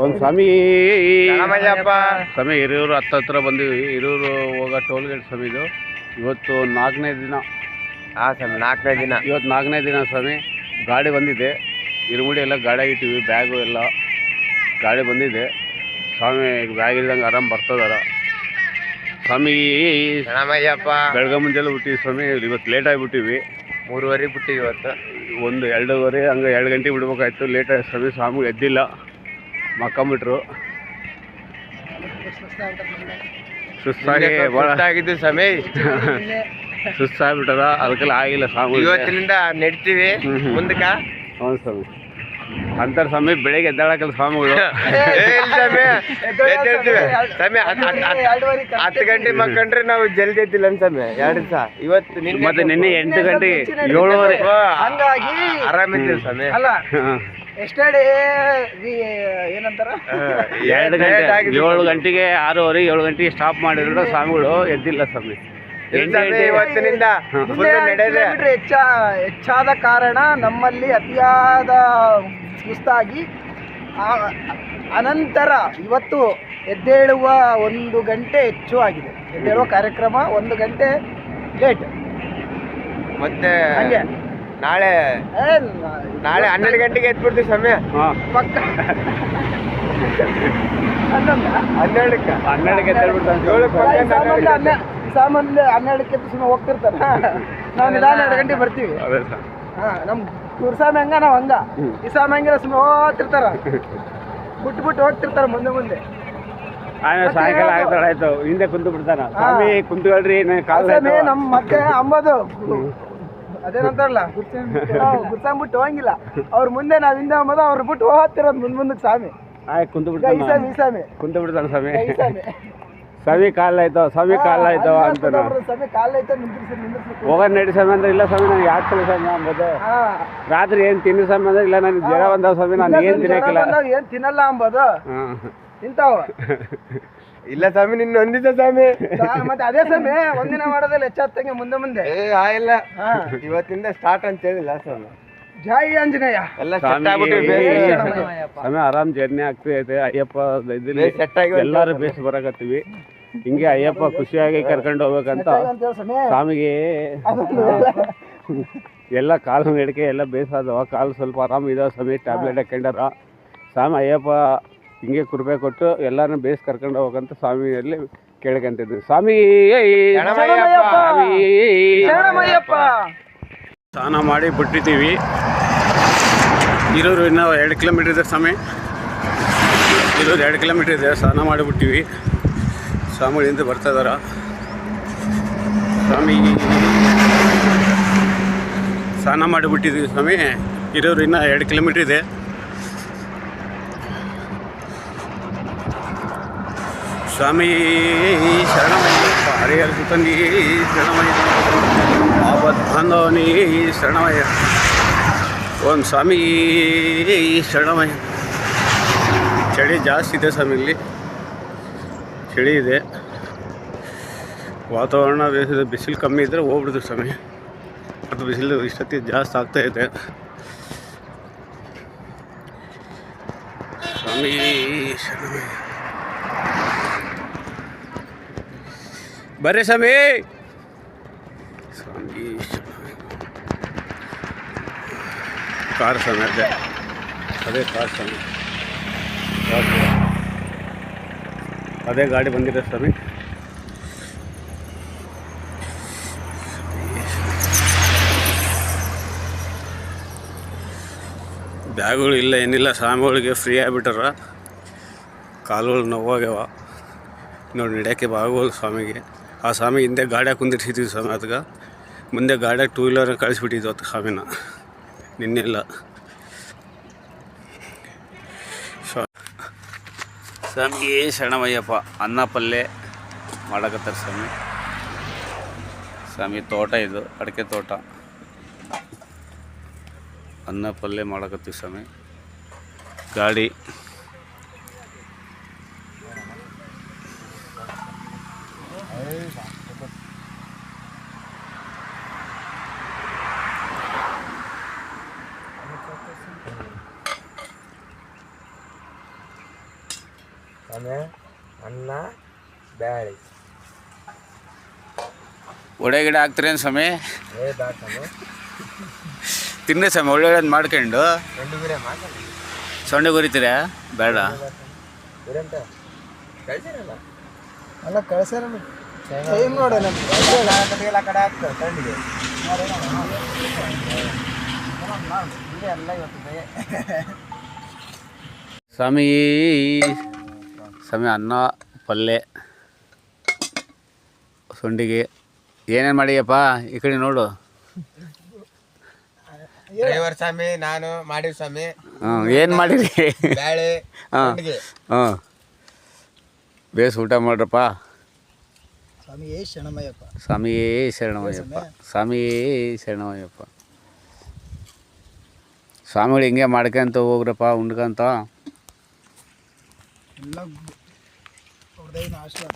ಒಂದು ಸ್ವಾಮಿ ಸ್ವಾಮಿ ಹಿರಿಯೂರು ಹತ್ರ ಬಂದಿವಿ. ಹಿರಿಯೂರು ಹೋಗೋ ಟೋಲ್ ಗೇಟ್ ಸ್ವಾಮಿ ಇದು. ಇವತ್ತು 4ನೇ ದಿನ. ಹಾಂ ಸ್ವಾಮಿ 4ನೇ ದಿನ. ಇವತ್ತು 4ನೇ ದಿನ ಸ್ವಾಮಿ. ಗಾಡಿ ಬಂದಿದೆ, ಇರುಮುಡಿ ಎಲ್ಲ ಗಾಡಿಯಾಗಿ ಇಟ್ಟಿವಿ, ಬ್ಯಾಗು ಎಲ್ಲ ಗಾಡಿ ಬಂದಿದೆ. ಸ್ವಾಮಿ ಬ್ಯಾಗ್ ಇಲ್ದಂಗೆ ಆರಾಮ್ ಬರ್ತದಾರ ಸ್ವಾಮಿ. ಬೆಳಗ್ಗೆ ಮುಂಜಾನೆ ಬಿಟ್ಟಿವಿ ಸ್ವಾಮಿ. ಇವತ್ತು ಲೇಟ್ ಆಗಿಬಿಟ್ಟಿವಿ, 3:30 ಬಿಟ್ಟಿವಿ ಇವತ್ತು. 2:30 ಹಂಗೆ 2 ಗಂಟೆಗೆ ಬಿಡ್ಬೇಕಾಯ್ತು. ಲೇಟ್ ಆಗಿ ಸ್ವಾಮಿ. ಸ್ವಾಮಿ ಎದ್ದಿಲ್ಲ, ಮಕ್ಕಂಬಿಟ್ರು. ಸುಸ್ತಾಗಿ ಆಗಿದ್ದು ಸ್ವಾಮಿ. ಸುಸ್ತಾಗ್ಬಿಟ್ಟಾರ, ಅದಕ್ಕೆಲ್ಲ ಆಗಿಲ್ಲ ಸ್ವಾಮಿ. ಇವತ್ತಿನಿಂದ ನಡ್ತೀವಿ ಮುಂದಕ್ಕೆ. ಹೌದು ಸ್ವಾಮಿ. ಅಂತಾರೆ ಸ್ವಾಮಿ ಬೆಳಿಗ್ಗೆ ಎದ್ದಾಳಕಲ್ಲ ಸ್ವಾಮಿಗಳು. ಸ್ವಾಮಿ 10 ಗಂಟೆ ಮಕ್ಕಂಡ್ರೆ ನಾವು ಜಲ್ದಿ ಎದ್ದಿಲ್ಲ ಸ್ವಾಮಿ. 2 ದಿವಸ ಇವತ್ತು ಮತ್ತೆ ನಿನ್ನೆ 8 ಗಂಟೆಗೆ 7:30 ಹಂಗಾಗಿ ಆರಾಮಿದ್ದೀವಿ ಸ್ವಾಮಿ. ಅಲ್ಲ ಎಷ್ಟೇ ಏನಂತಾರ 2 ಗಂಟೆ 7 ಗಂಟೆಗೆ 6:30 7 ಗಂಟೆಗೆ ಸ್ಟಾಪ್ ಮಾಡಿದ್ರು ಸ್ವಾಮಿಗಳು ಎದ್ದಿಲ್ಲ ಸ್ವಾಮಿ. ಇವತ್ತಿನಿಂದ ಹೆಚ್ಚಾದ ಕಾರಣ ನಮ್ಮಲ್ಲಿ ಅತಿಯಾದ ಸುಸ್ತಾಗಿ ಅನಂತರ ಇವತ್ತು ಎದ್ದೇಳುವ 1 ಗಂಟೆ ಹೆಚ್ಚು ಆಗಿದೆ. ಎದ್ದೇಳುವ ಕಾರ್ಯಕ್ರಮ 1 ಗಂಟೆ ಲೇಟ್. ಮತ್ತೆ ನಾಳೆ 12 ಗಂಟೆಗೆ ಎದ್ಬಿಡ್ತೀವಿ ಸ್ವಾಮಿ. ಪಕ್ಕ 12ಕ್ಕೆ ಸಾಮಾನ್ಯ 12ಕ್ಕೆ ಸುಮ್ಮನೆ ಹೋಗ್ತಿರ್ತಾರ. ನಾವು ನಿಧಾನ 2 ಗಂಟೆ ಬರ್ತೀವಿ. ನಮ್ ಗುರುಸ್ವಾಮಿ ಹಂಗ ನಾವ್ ಹಂಗ. ಈ ಸ್ವಾಮಿ ಹಂಗಿರ ಸುಮ್ಮನೆ ಹೋಗ್ತಿರ್ತಾರ, ಬಿಟ್ಟು ಹೋಗ್ತಿರ್ತಾರ ಮುಂದೆ. ಸಾಯಂಕಾಲ ಆಯ್ತು ಹಿಂದೆ ಕುಂತು ಬಿಡ್ತಾರ ಸ್ವಾಮಿ. ಕುಂತ್ಕೊಳ್ರಿ ನಮ್ ಮತ್ತೆ ಅಂಬದು ಅದೇನಂತಾರಲ್ಲ, ಗುರ್ಸಾಮ್ ಬಿಟ್ಟು ಹೋಗಂಗಿಲ್ಲ. ಅವ್ರ ಮುಂದೆ ನಾವ್ ಹಿಂದೆ ಅಂಬದು, ಅವ್ರ ಬಿಟ್ಟು ಹೋಗ್ತಿರೋದು ಮುಂದಕ್ಕೆ ಸ್ವಾಮಿ. ಕುಂತು ಬಿಡ್ತಾನೆ ಕುಂತು ಬಿಡ್ತಾನೆ ಸ್ವಾಮಿ. ಸ್ವಾಮಿ ಕಾಲಾಯ್ತು ಅಂತ ಹೋಗೋದು ನಡಿ ಸ್ವಾಮಿ ಅಂದ್ರೆ, ಇಲ್ಲ ಸ್ವಾಮಿ ನನಗೆ ಯಾಕೆ ಸ್ವಾಮಿ ಅಂಬೋದು. ರಾತ್ರಿ ಏನ್ ತಿನ್ನಿ ಸ್ವಾಮಿ ಅಂದ್ರೆ, ಇಲ್ಲ ನನಗೆ ಜ್ವರ ಬಂದವ ಸ್ವಾಮಿ, ನಾನು ಏನ್ ತಿನ್ನಕ್ಕಿಲ್ಲ, ಏನ್ ತಿನ್ನಲ್ಲ ಅಂಬೋದು. ಇಂತಾವ ಇಲ್ಲ ಸ್ವಾಮಿ ನಿನ್ನ ಒಂದಿದ್ದ ಸ್ವಾಮಿ. ಮತ್ತೆ ಅದೇ ಸ್ವಾಮಿ ಒಂದಿನ ಮಾಡೋದಿಲ್ಲ, ಹೆಚ್ಚಾಗ್ತಂಗೆ ಮುಂದೆ ಇಲ್ಲ ಇವತ್ತಿಂದ ಸ್ಟಾರ್ಟ್ ಅಂತ ಹೇಳಿಲ್ಲ ಸ್ವಾಮಿ. ಜೈ ಆಂಜನೇಯ. ಎಲ್ಲ ಸ್ವಾಮಿ ಆರಾಮ್ ಜರ್ನಿ ಆಗ್ತೈತೆ. ಅಯ್ಯಪ್ಪ ಎಲ್ಲಾರು ಬೇಸ್ ಬರಕತ್ತೀವಿ. ಹಿಂಗೆ ಅಯ್ಯಪ್ಪ ಖುಷಿಯಾಗಿ ಕರ್ಕೊಂಡು ಹೋಗ್ಬೇಕಂತ ಸ್ವಾಮಿಗೆ ಎಲ್ಲ ಕಾಲು ನಡಿಕೆ ಎಲ್ಲ ಬೇಸಾದವ. ಕಾಲು ಸ್ವಲ್ಪ ಆರಾಮ ಇದಾವ ಸ್ವಾಮಿ. ಟ್ಯಾಬ್ಲೆಟ್ ಹಾಕೊಂಡಾರ ಸ್ವಾಮಿ. ಅಯ್ಯಪ್ಪ ಹಿಂಗೆ ಕೃಪೆ ಕೊಟ್ಟು ಎಲ್ಲಾರನ್ನ ಬೇಸ್ ಕರ್ಕೊಂಡು ಹೋಗಂತ ಸ್ವಾಮಿಯಲ್ಲಿ ಕೇಳ್ಕೊಂತಿದ್ವಿ ಸ್ವಾಮಿ. ಸ್ನಾನ ಮಾಡಿ ಬಿಟ್ಟಿದ್ದೀವಿ. ಇರೋರು ಇನ್ನೂ 2 ಕಿಲೋಮೀಟ್ರ್ ಇದೆ ಸ್ವಾಮಿ. ಇರೋರು 2 ಕಿಲೋಮೀಟ್ರ್ ಇದೆ. ಸ್ನಾನ ಮಾಡಿಬಿಟ್ಟಿವಿ. ಸ್ವಾಮಿಗಳಿಂದ ಬರ್ತಾ ಇದಾರ ಸ್ವಾಮಿ. ಸ್ನಾನ ಮಾಡಿಬಿಟ್ಟಿದ್ದೀವಿ ಸ್ವಾಮಿ. ಇರೋರು ಇನ್ನೂ 2 ಕಿಲೋಮೀಟ್ರ್ ಇದೆ. ಸ್ವಾಮಿ ಶರಣಮಯ್ಯಪ್ಪ. ಹರಿಹರ ಸುತನಿ ಶರಣಮಯ್ಯ. ಆಪತ್ ಬಾಂಧವನಿ ಶರಣಮಯ್ಯ. ಓಂ ಸ್ವಾಮಿ ಶರಣಮಯ್ಯ. ಚಳಿ ಜಾಸ್ತಿ ಇದೆ ಸ್ವಾಮಿ. ಇಲ್ಲಿ ಚಳಿ ಇದೆ. ವಾತಾವರಣ ಬಿಸಿಲು ಕಮ್ಮಿ ಇದ್ದರೆ ಹೋಗ್ಬಿಡ್ತು ಸ್ವಾಮಿ. ಅದು ಬಿಸಿಲು ಇಷ್ಟೊತ್ತಿಗೆ ಜಾಸ್ತಿ ಆಗ್ತಾಯಿದೆ ಸ್ವಾಮಿ ಶರಣಮಯ್ಯ. ಬರ್ರಿ ಸ್ವಾಮಿ. ಸ್ವಾಮಿ ಕಾರ್ ಸ್ವಾಮಿ. ಅದೇ ಕಾರ್ ಸ್ವಾಮಿ. ಅದೇ ಗಾಡಿ ಬಂದಿದೆ ಸ್ವಾಮಿ. ಬ್ಯಾಗುಗಳು ಇಲ್ಲ, ಏನಿಲ್ಲ. ಸ್ವಾಮಿಗಳಿಗೆ ಫ್ರೀ ಆಗಿಬಿಟ್ಟಾರ. ಕಾಲುಗಳು ನೋವಾಗ್ಯಾವ ನೋಡಿ, ನಡೆಯೋಕ್ಕೆ ಬಾಗೋಲ್ಲ ಸ್ವಾಮಿಗೆ. ಆ ಸ್ವಾಮಿ ಹಿಂದೆ ಗಾಡಿಯಾಗ ಕುಂದಿರ್ಸಿದ್ವಿ ಸ್ವಾಮಿ. ಅದಕ್ಕೆ ಮುಂದೆ ಗಾಡಿಯಾಗ 2 ವೀಲರ್ ಕಳಿಸ್ಬಿಟ್ಟಿದ್ವಿ ಅದು ಸ್ವಾಮಿನ. ನಿನ್ನೆಲ್ಲ ಸ್ವಾಮಿಗೆ ಶರಣಮಯ್ಯಪ್ಪ. ಅನ್ನ ಪಲ್ಯ ಮಾಡಕತ್ತಾರೆ ಸ್ವಾಮಿ. ಸ್ವಾಮಿ ತೋಟ ಇದು, ಅಡಿಕೆ ತೋಟ. ಅನ್ನ ಪಲ್ಯ ಮಾಡಕತ್ತೀವಿ ಸ್ವಾಮಿ. ಗಾಡಿ ಸ್ವಾಮಿ ಅನ್ನ ಬ್ಯಾಳಿ ಒಡೆ ಗಿಡ ಹಾಕ್ತೀರೇನು ಸ್ವಾಮಿ? ಏ ಬಾ ಸ್ವಾಮಿ ತಿನ್ನಿ ಸ್ವಾಮಿ, ಒಳ್ಳೆಯದು ಮಾಡ್ಕೊಂಡು. రెండు ಗುರೆ ಮಾತಾಡಿ ಸೊಂಡೆ ಗುರಿತೀರಾ? ಬೇಡ. ಗುರಂತ ಕಳ್ಸಿರಲ್ಲ ಅಲ್ಲ ಕಳ್ಸ್ಯಾರ ಟೈಮ್ ನೋಡು ನಮ್ಗೆ ಎಲ್ಲ ಕಡೆ ಆಗ್ತದೆ ತಂಡಿಗೆ ಎಲ್ಲ ಇವತ್ತು ಸ್ವಾಮಿ ಸ್ವಾಮಿ ಅನ್ನ ಪಲ್ಯ ಸೊಂಡಿಗೆ ಏನೇನು ಮಾಡಿಯಪ್ಪ? ಈ ಕಡೆ ನೋಡು. ಡ್ರೈವರ್ ಸ್ವಾಮಿ ನಾನು ಮಾಡಿವಿ ಸ್ವಾಮಿ. ಏನು ಮಾಡಿರಿ? ಬ್ಯಾಳೆ ಹಾಂ ಹಾಂ ಬೇಸ್ ಊಟ ಮಾಡ್ರಪ್ಪ. ಸ್ವಾಮಿಯೇ ಶರಣಮಯ್ಯಪ್ಪ. ಸ್ವಾಮಿಯೇ ಶರಣಮಯ್ಯಪ್ಪ. ಸ್ವಾಮಿಯೇ ಶರಣಮಯ್ಯಪ್ಪ. ಸ್ವಾಮಿಗಳು ಹಿಂಗೆ ಮಾಡ್ಕೊಂತ ಹೋಗ್ರಪ್ಪ ಉಂಡ್ಕಂತ. ಎಲ್ಲ ಅವ್ರದ್ದು ಆಶೀರ್ವಾದ.